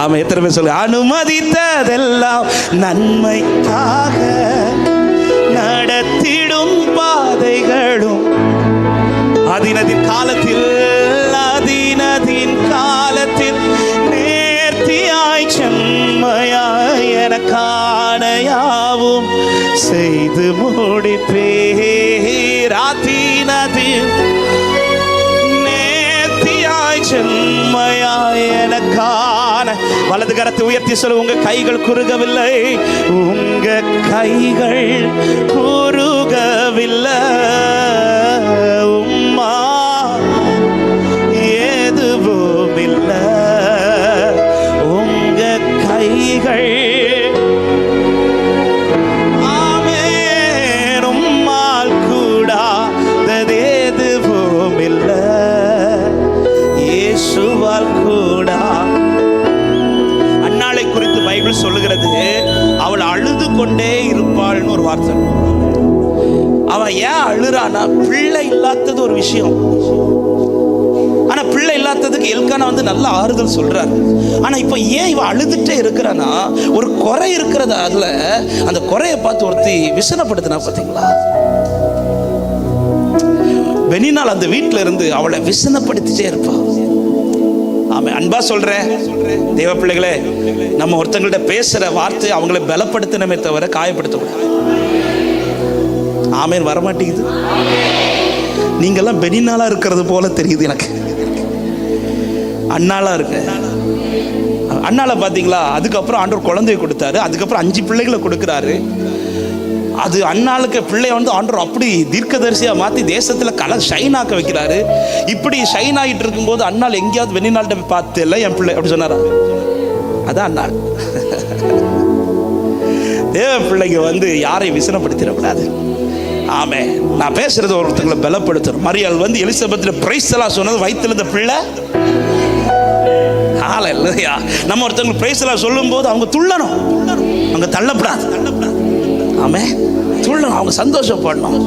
ஆமா, எத்தனை பேர் சொல்லு, அனுமதித்ததெல்லாம் நன்மைக்காக நடத்திடும் பாதைகளும் அதினதின் காலத்தில் நேர்த்தியாய் செம்மையாய் எனக்கான யாவும் செய்து முடிப்பேர். அதினதின் நேர்த்தியாய் செம்மையாய் எனக்கான. வலது கரத்தை உயர்த்தி சொல்லு, உங்க கைகள் குறுகவில்லை, உங்க கைகள் குறுகவில்லை, உம்மா எதுவும் இல்லை, உங்க கைகள் ஆமென், உம்மால் கூடாதது எதுவும் இல்லை, இயேசுவால் கூடா. அன்னாளை குறித்து பைபிள் சொல்லுகிறது, அவள் அழுது கொண்டே இருப்பாள்னு ஒரு வார்த்தை. அவன் ஏன் அழுறானா, பிள்ளை இல்லாதது ஒரு விஷயம். ஆனா பிள்ளை இல்லாததுக்கு எல்கானா நல்ல ஆறுதல் சொல்றாரு. ஆனா இப்ப ஏன் இவன் அழுதுட்டே இருக்கிறானா, ஒரு குறை இருக்கிறது. அதுல அந்த குறையை பார்த்து ஒருத்தி விசனப்படுத்தினா பாத்தீங்களா. பெனினாள் அந்த வீட்டுல இருந்து அவளை விசனப்படுத்திட்டே இருப்பா. ஆமா, அன்பா சொல்றேன் தேவ பிள்ளைகளே, நம்ம ஒருத்தங்கள்ட்ட பேசுற வார்த்தை அவங்களை பலப்படுத்தணுமே தவிர காயப்படுத்தக்கூடாது. ஆமேன், வரமாட்டேங்குது. நீங்கெல்லாம் பெனினாளா இருக்கிறது போல தெரியுது எனக்கு. அண்ணாளா இருக்கு. அண்ணால பாத்தீங்களா, அதுக்கப்புறம் ஆண்டவர் குழந்தையை கொடுத்தாரு, அதுக்கப்புறம் 5 பிள்ளைகளை கொடுக்கிறாரு. அது அண்ணாளுக்கு பிள்ளை ஆண்டவர் அப்படி தீர்க்கதரிசியா மாத்தி தேசத்துல கலர் ஷைன் ஆக்க வைக்கிறாரு. இப்படி ஷைன் ஆகிட்டு இருக்கும்போது அண்ணாள் எங்கேயாவது வெளிநாள்கிட்ட போய் பார்த்து இல்லை என் பிள்ளை அப்படி சொன்னாரா? அதான் அண்ணாள். தேவ பிள்ளைங்க யாரையும் விசனப்படுத்திடக்கூடாது. ஆமே, நான் பேசுறது ஒருத்தங்களை பலப்படுத்தணும். மரியாள் எலிசபெத்தில் பிரைஸ் எல்லாம் சொன்னது வயிற்றுல இருந்த பிள்ளை. நம்ம ஒருத்தவங்களுக்கு பிரைஸ் எல்லாம் சொல்லும் போது அவங்க துள்ளணும், அவங்க தள்ளப்படாது. ஆமே, துள்ளணும், அவங்க சந்தோஷப்படணும்.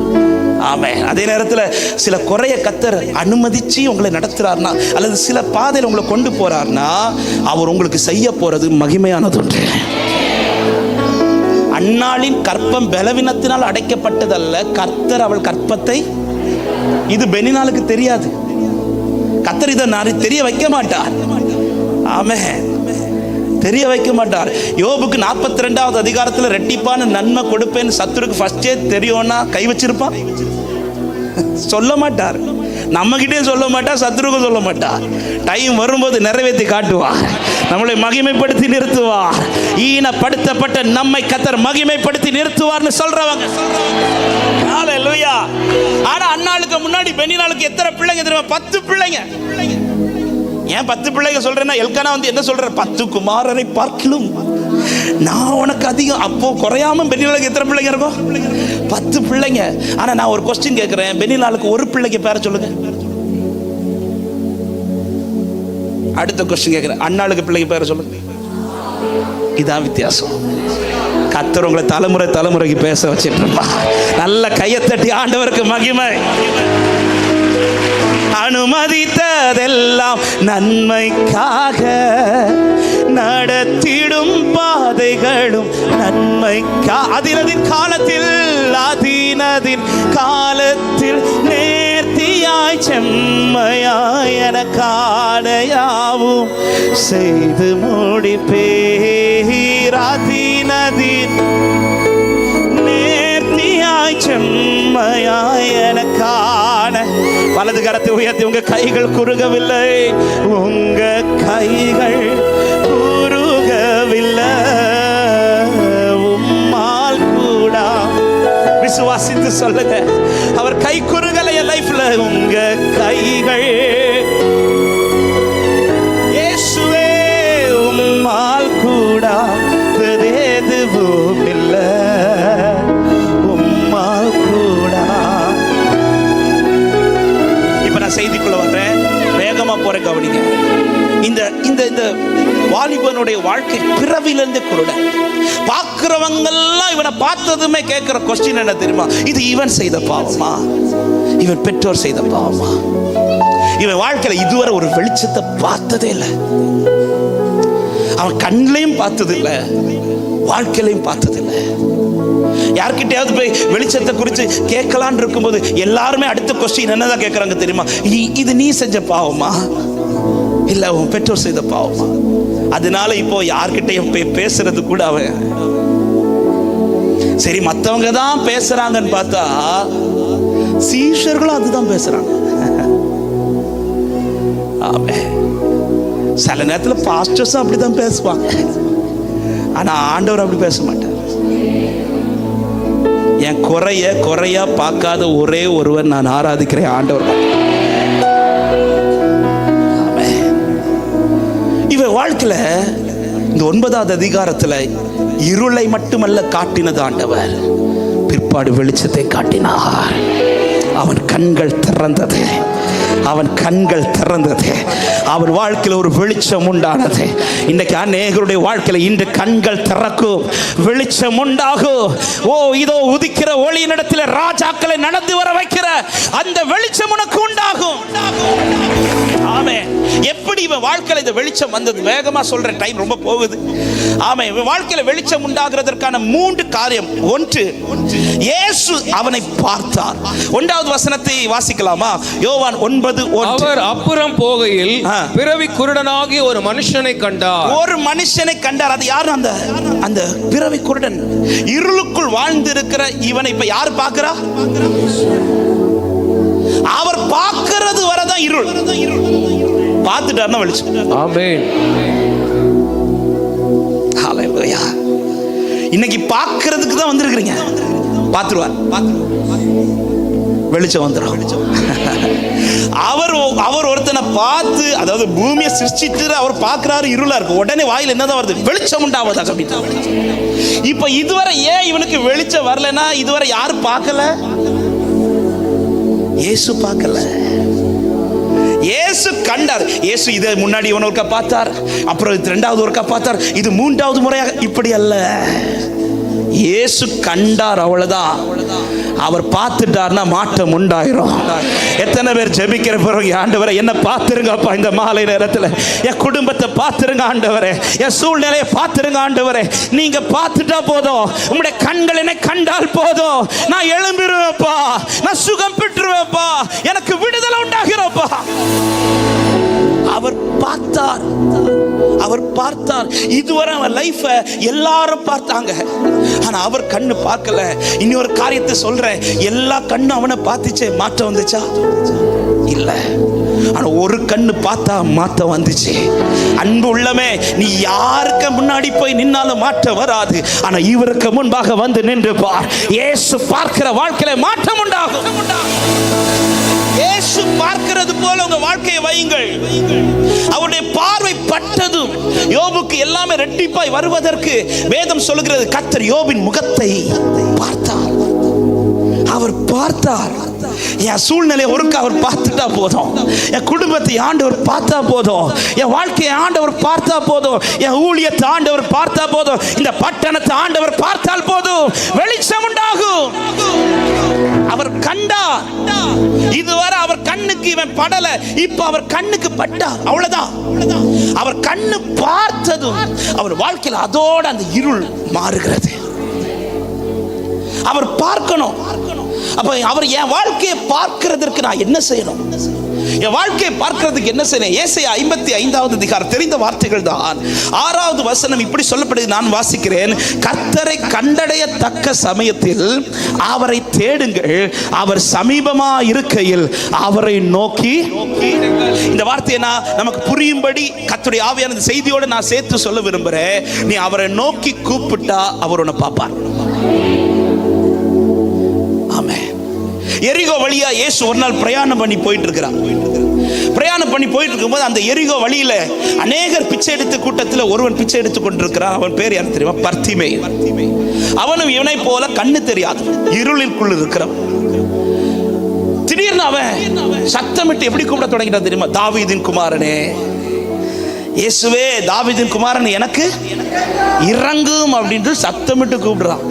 ஆமே, அதே நேரத்தில் சில குறைய கர்த்தர் அனுமதிச்சு உங்களை நடத்துறாருனா, அல்லது சில பாதையில் உங்களை கொண்டு போறாருனா, அவர் உங்களுக்கு செய்ய போறது மகிமையானது ஒன்று. அன்னாளின் கற்பம் பலவீனத்தினால் அடைக்கப்பட்டதல்ல, கர்த்தர் அவள் கற்பத்தை. இது பெனினாளுக்கு தெரியாது. கர்த்தர் இதை தெரிய வைக்க மாட்டார். ஆமென், தெரிய வைக்க மாட்டார். யோபுக்கு 42வது அதிகாரத்தில் ரெட்டிப்பான நன்மை கொடுப்பேன்னு சத்துருக்கு ஃபர்ஸ்டே தெரியும்னா கை வச்சிருப்பான்? சொல்ல மாட்டார். நம்ம கிட்டே சொல்ல மாட்டார், சத்துருக்கும் சொல்ல மாட்டார். டைம் வரும்போது நிறைவேற்றி காட்டுவார், நம்மளை மகிமைப்படுத்தி நிறுத்துவார். ஈனப்படுத்தப்பட்ட நம்மை கர்த்தர் மகிமைப்படுத்தி நிறுத்துவார்னு சொல்றவங்க. ஹல்லேலூயா. ஆனா அன்னாளுக்கு முன்னாடி பெனினாளுக்கு எத்தனை பிள்ளைங்க தெரியுமா? 10 பிள்ளைங்க. ஏன் 10 பிள்ளைங்க சொல்றேன்னா, எல்கானா என்ன சொல்ற, 10 குமாரரை பார்க்கிலும் நான் உனக்கு அதிகம். அப்போ குறையாம பெனினாளுக்கு எத்தனை பிள்ளைங்க இருக்கும்? 10 பிள்ளைங்க. ஆனா நான் ஒரு கொஸ்டின் கேட்கிறேன், பெனினாளுக்கு ஒரு பிள்ளைக்கு பேர சொல்லுங்க. அடுத்த கொஸ்டின் கேட்கிறேன், அன்னாளுக்கு பிள்ளைக்கு பேர சொல்லுங்க. இதான் வித்தியாசம். கர்த்தர் உங்களை தலைமுறைக்கு பேச வச்சிட்டு இருப்பா. நல்ல கையை தட்டி ஆண்டவருக்கு மகிமை. அனுமதித்ததெல்லாம் நன்மைக்காக நடத்திடும் பாதைகளும் நன்மைக்கா. அதினதின் காலத்தில் நேர்த்தியாய் செம்மையாய் எனக்கான யாவும் செய்து முடிப்பேர். அதினதின் நேர்த்தியாய் செம்மையாய் எனக்கான. வலது கரத்தை உயர்த்தி, உங்க கைகள் குறுகவில்லை, உங்க கைகள் குறுகவில்லை, உம்மால் கூடா. விசுவாசித்து சொல்லுங்க, அவர் கை குறுகலை என் லைஃப்ல. உங்க கைகள் இயேசுவே உம்மால் கூடா எதுவும் இல்லை, உம்மால் கூடா. செய்திக்குள்ள வர்றேன், வேகமா போற கவனிங்க. இந்த இந்த இந்த வாலிபனுடைய வாழ்க்கை பிறவிலிருந்து குருட. பார்க்கிறவங்கெல்லாம் இவனை பார்த்ததுமே கேட்கிற கொஸ்டின் என்ன தெரியுமா? இது இவன் செய்த பாவமா, இவன் பெற்றோர் செய்த பாவமா? இவன் வாழ்க்கையில இதுவரை ஒரு வெளிச்சத்தை பார்த்ததே இல்லை. அவன் கண்ணிலையும் பார்த்ததில்லை, வாழ்க்கையிலையும் பார்த்ததில்லை. யார்கிட்டயாவது போய் வெளிச்சத்தை குறித்து கேட்கலான்னு இருக்கும்போது எல்லாருமே அடுத்த கொஸ்டின் என்னதான் கேட்கறாங்க தெரியுமா? இது நீ செஞ்ச பாவமா இல்ல உன் பெற்றோர் செய்த பாவமா? அதனால இப்போ யார்கிட்டையும் போய் பேசுறது கூட அவன் சரி, மற்றவங்க தான் பேசுறாங்கன்னு பார்த்தா சீஷர்களும் அதுதான் பேசுறாங்க. சில நேரத்தில் பாஸ்டர்ஸும் அப்படிதான் பேசுவாங்க, ஆனா ஆண்டவர் அப்படி பேச மாட்டார். என் குறையா பார்க்காத ஒரே ஒருவர் நான் ஆராதிக்கிறேன், ஆண்டவர். இவன் வாழ்க்கையில இந்த 9வது அதிகாரத்துல இருளை மட்டுமல்ல காட்டினது ஆண்டவர், பிற்பாடு வெளிச்சத்தை காட்டினார். அவன் கண்கள் திறந்தது, அவன் கண்கள் திறந்தது, அவன் வாழ்க்கையில் ஒரு வெளிச்சம் உண்டானது. இன்னைக்கு அநேகருடைய வாழ்க்கையில் இன்று கண்கள் திறக்கும், வெளிச்சம் உண்டாகும். ஓ, இதோ உதிக்கிற ஒளியினிடத்தில் ராஜாக்களை நடந்து வர வைக்கிற அந்த வெளிச்சம் உனக்கு உண்டாகும். ஆமென். எப்படி இவன் வாழ்க்கையில இந்த வெளிச்சம் வந்தது? வேகமா சொல்ற, டைம் ரொம்ப போகுது. ஆமென். இவன் வாழ்க்கையில வெளிச்சம் உண்டாகிறதற்கான 3 காரியம். ஒன்று, இயேசு அவனை பார்த்தார். 1வது வசனத்தை வாசிக்கலாமா? யோவான் 9:1. அவர் அப்புறம் போகையில் பிறவி குருடனாகிய ஒரு மனுஷனை கண்டார். ஒரு மனுஷனை கண்டார். அது யார்? அந்த பிறவி குருடன், இருளுக்குள் வாழ்ந்திருக்கிற இவனை இப்ப யார் பார்க்கிறா? அவர் பார்க்கிறது வரதான் இருள், பார்த்துட்டாருன்னா வெளிச்சம். ஆமென். ஹல்லேலூயா. இன்னைக்கு பார்க்கிறதுக்கு தான் வந்திருக்கிறீங்க, பார்த்துருவார், வெளிச்சம் வந்துடும். அவர் ஒருத்தனை பார்த்து, அதாவது பூமியை சிருஷ்டித்து அவர் பார்க்கிறாரு, இருளா இருக்கு, உடனே வாயில் என்னதான் வருது? வெளிச்சம் உண்டாவதாக. இப்ப இதுவரை ஏன் இவனுக்கு வெளிச்சம் வரலன்னா, இதுவரை யாரு பார்க்கல? இயேசு பார்க்கல. இயேசு கண்டார். இயேசு இதை முன்னாடி இவன் ஒருக்கா பார்த்தார், அப்புறம் 2வது ஒருக்கா பார்த்தார், இது 3வது முறையாக. இப்படி அல்ல, இயேசு கண்டார், அவ்வளவுதான். அவர் பார்த்துட்டார்னா மாற்றம் உண்டாயிரும். எத்தனை பேர் ஜெபிக்கிற பிறகு, ஆண்டவரே என்ன பார்த்துருங்கப்பா, இந்த மாலை நேரத்தில் என் குடும்பத்தை பார்த்துருங்க ஆண்டவரே, என் சூழ்நிலையை பார்த்துருங்க ஆண்டவரே. நீங்க பார்த்துட்டா போதும், உங்களுடைய கண்கள் என்னை கண்டால் போதும், நான் எழும்பிடுவேப்பா, நான் சுகம் பெற்றுவேப்பா, எனக்கு விடுதலை உண்டாகிறப்பா. அவர் பார்த்தார், அவர் பார்த்தார். இதுவரை அவன் லைஃப எல்லாரும் பார்த்தாங்க, ஆனா அவர் கண்ணு பார்க்கல. இன்னொரு காரியத்தை சொல்றேன், எல்லா கண்ணும் அவனை பார்த்துச்சே, மாற்றம் வந்துச்சா? இல்ல. ஆனா ஒரு கண்ணு பார்த்தா மாற்றம் வந்துச்சு. அன்பு உள்ளமே, நீ யாருக்கு முன்னாடி போய் நின்னாலும் மாற்றம் வராது, ஆனா இவருக்கு முன்பாக வந்து நின்று பார். இயேசு பார்க்கிற வாழ்க்கையில மாற்றம் உண்டாகும். இயேசு பார்க்கிறது போல உங்க வாழ்க்கையை வையுங்கள். அவருடைய பார்வை பட்டதும் யோபுக்கு எல்லாமே ரெட்டிப்பாய் வருவதற்கு வேதம் சொல்லுகிறது, கர்த்தர் யோபின் முகத்தை பார்த்தார். அவர் பார்த்தார். என் சூழ்நிலையை ஒருக்க அவர் பார்த்துட்டா போதும், என் குடும்பத்தை ஆண்டவர் பார்த்தா போதும், என் வாழ்க்கையை ஆண்டவர் பார்த்தா போதும், என் ஊழியத்தை ஆண்டவர் பார்த்தா போதும், இந்த பட்டணத்தை ஆண்டவர் பார்த்தால் போதும், வெளிச்சம் உண்டாகும். அவர் கண்டார். இதுவரை அவர் கண்ணுக்கு இவன் படல, இப்ப அவர் கண்ணுக்கு பட்டார், அவ்வளவுதான். அவர் கண்ணு பார்த்ததும் அவர் வாழ்க்கையில் அதோட அந்த இருள் மாறுகிறது. அவர் பார்க்கணும். அப்ப அவர் என் வாழ்க்கையை பார்க்கிறதுக்கு நான் என்ன செய்யணும்? என் வாழ்க்கையை பார்க்கிறதுக்கு என்ன செய்யணும்? ஏசாயா 55வது அதிகாரம், தெரிந்த வார்த்தைகள் தான். 6வது வசனம் இப்படி சொல்லப்படுது, நான் வாசிக்கிறேன். கர்த்தரை கண்டடையத்தக்க சமயத்தில் அவரை தேடுங்கள், அவர் சமீபமா இருக்கையில் அவரை நோக்கி. இந்த வார்த்தையை நான் நமக்கு புரியும்படி கர்த்தருடைய ஆவியான செய்தியோடு நான் சேர்த்து சொல்ல விரும்புறேன். நீ அவரை நோக்கி கூப்பிட்டா அவர் உன்னை பார்ப்பார். எரிகோ வழியா இயேசு ஒரு நாள் பிரயாணம் பண்ணி போயிட்டு இருக்கிறார். பிரயாணம் பண்ணி போயிட்டு இருக்கும்போது அந்த எரிகோ வழியில அநேகர் பிச்சை எடுத்து கூட்டத்தில் ஒருவன் பிச்சை எடுத்து கொண்டிருக்கிறான். அவன் பேர் யாரு தெரியுமா? பர்த்திமே. அவனும் இவனை போல கண்ணு தெரியாது, இருளிற்குள் இருக்கிறவன். திடீர்னு அவன் சத்தமிட்டு எப்படி கூப்பிட தொடங்கிட்டான் தெரியுமா? தாவீதின் குமாரனே, இயேசுவே தாவீதின் குமாரன் எனக்கு இறங்கும் அப்படின்ட்டு சத்தமிட்டு கூப்பிடுறான்.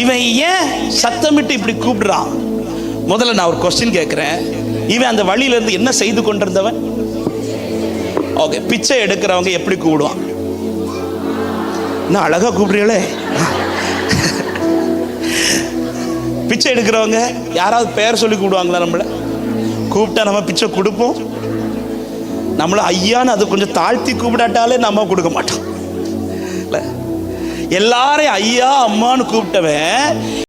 இவன் ஏன் சத்தமிட்டு இப்படி கூப்பிடுறான்? முதல்ல நான் ஒரு கொஸ்டின் கேட்கிறேன். இவன் அந்த வழியில இருந்து என்ன செய்து கொண்டிருந்தவன்? ஓகே, பிச்சை எடுக்கிறவங்க எப்படி கூப்பிடுவான்? இன்னும் அழகா கூப்பிடுறீங்களே. பிச்சை எடுக்கிறவங்க யாராவது பெயர் சொல்லி கூப்பிடுவாங்களா? நம்மளை கூப்பிட்டா நம்ம பிச்சை கொடுப்போம். நம்மளை ஐயான்னு அது கொஞ்சம் தாழ்த்தி கூப்பிடாட்டாலே நம்ம கொடுக்க மாட்டோம். எல்லாரையும் ஐயா அம்மான்னு கூப்பிட்டவன்